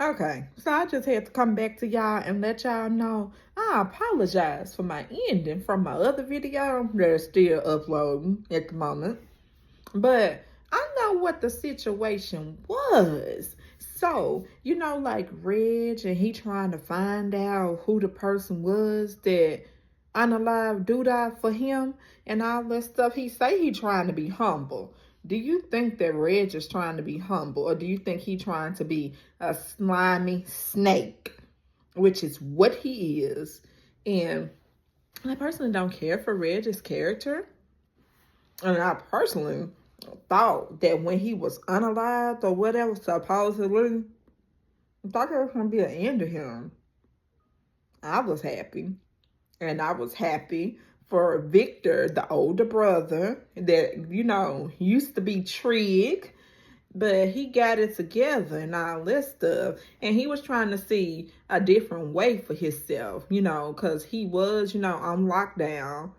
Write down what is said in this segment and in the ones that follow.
Okay, so I just had to come back to y'all and let y'all know I apologize for my ending from my other video that's still uploading at the moment. But I know what the situation was. So, like Reg and he trying to find out who the person was that unalive doodah for him and all that stuff. He say he trying to be humble. Do you think that Reg is trying to be humble, or do you think he trying to be a slimy snake, which is what he is? And I personally don't care for Reg's character. And I personally thought that when he was unalived or whatever, supposedly, I thought there was going to be an end to him. I was happy. And I was happy for Victor, the older brother, that, used to be Trig, but he got it together and all this stuff. And he was trying to see a different way for himself, because he was, on lockdown.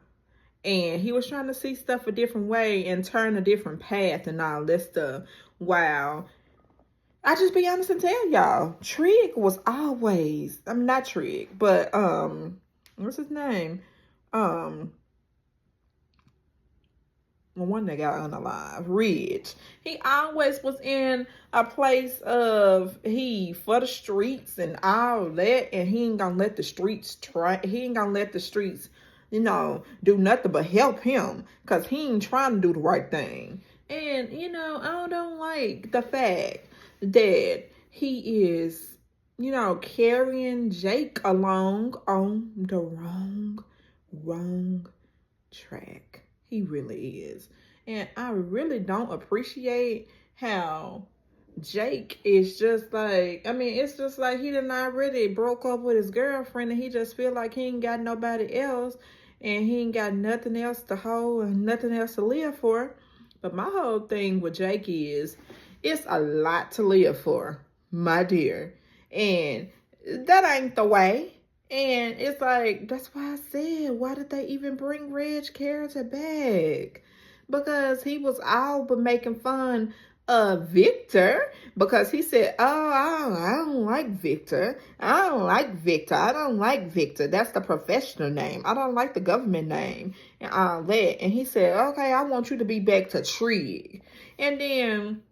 And he was trying to see stuff a different way and turn a different path and all this stuff. Wow. I just be honest and tell y'all, Trig was always, I mean, not Trig, but, what's his name? The one that got unalive, Reg. He always was in a place of he for the streets and all that, and he ain't gonna let the streets do nothing but help him, because he ain't trying to do the right thing. And, I don't like the fact that he is, carrying Jake along on the wrong track. He really is. And I really don't appreciate how Jake is just like, I mean, it's just like he done already broke up with his girlfriend and he just feel like he ain't got nobody else and he ain't got nothing else to hold and nothing else to live for. But my whole thing with Jake is, it's a lot to live for, my dear. And that ain't the way. And it's like, that's why I said, why did they even bring Reg character back? Because he was all but making fun of Victor, because he said, oh, I don't like Victor. I don't like Victor. I don't like Victor. That's the professional name. I don't like the government name and all that. And he said, okay, I want you to be back to Trig. And then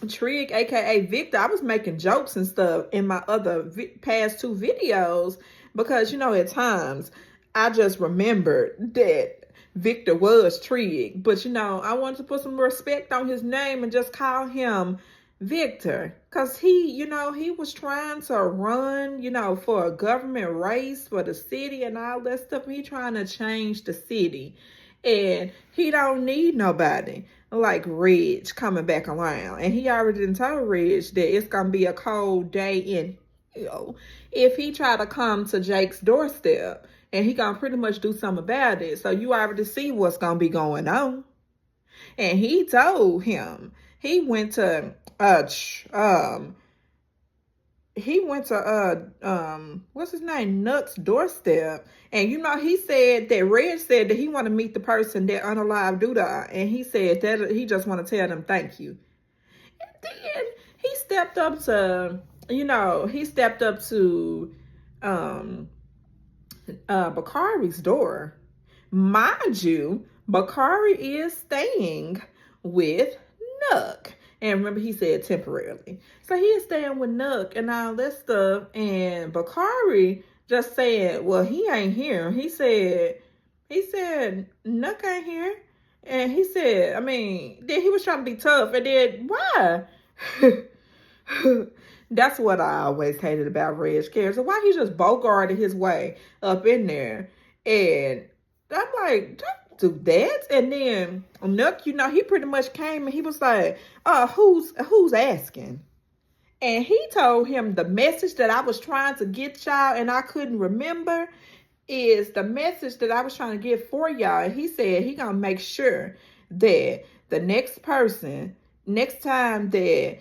Trig, aka Victor, I was making jokes and stuff in my other past two videos because, at times I just remembered that Victor was Trig. But, I wanted to put some respect on his name and just call him Victor. Because he was trying to run, for a government race for the city and all that stuff. He trying to change the city. And he don't need nobody like Reg coming back around. And he already told Reg that it's going to be a cold day in hell if he try to come to Jake's doorstep. And he going to pretty much do something about it. So you already see what's going to be going on. And he told him, he went to what's his name, Nuts doorstep, and he said that Red said that he want to meet the person that unalive doodah, and he said that he just want to tell them thank you. And then he stepped up to Bakari's door. Mind you, Bakari is staying with Nuck. And remember, he said temporarily. So he is staying with Nuck and all this stuff. And Bakari just said, well, he ain't here. He said, Nuck ain't here. And he said, then he was trying to be tough. And then, why? That's what I always hated about Reg character. Why he just bogarted his way up in there. And I'm like, don't do that. And then Nook, he pretty much came and he was like, who's asking? And he told him the message that I was trying to get y'all and I couldn't remember is the message that I was trying to get for y'all. And he said he gonna make sure that the next time that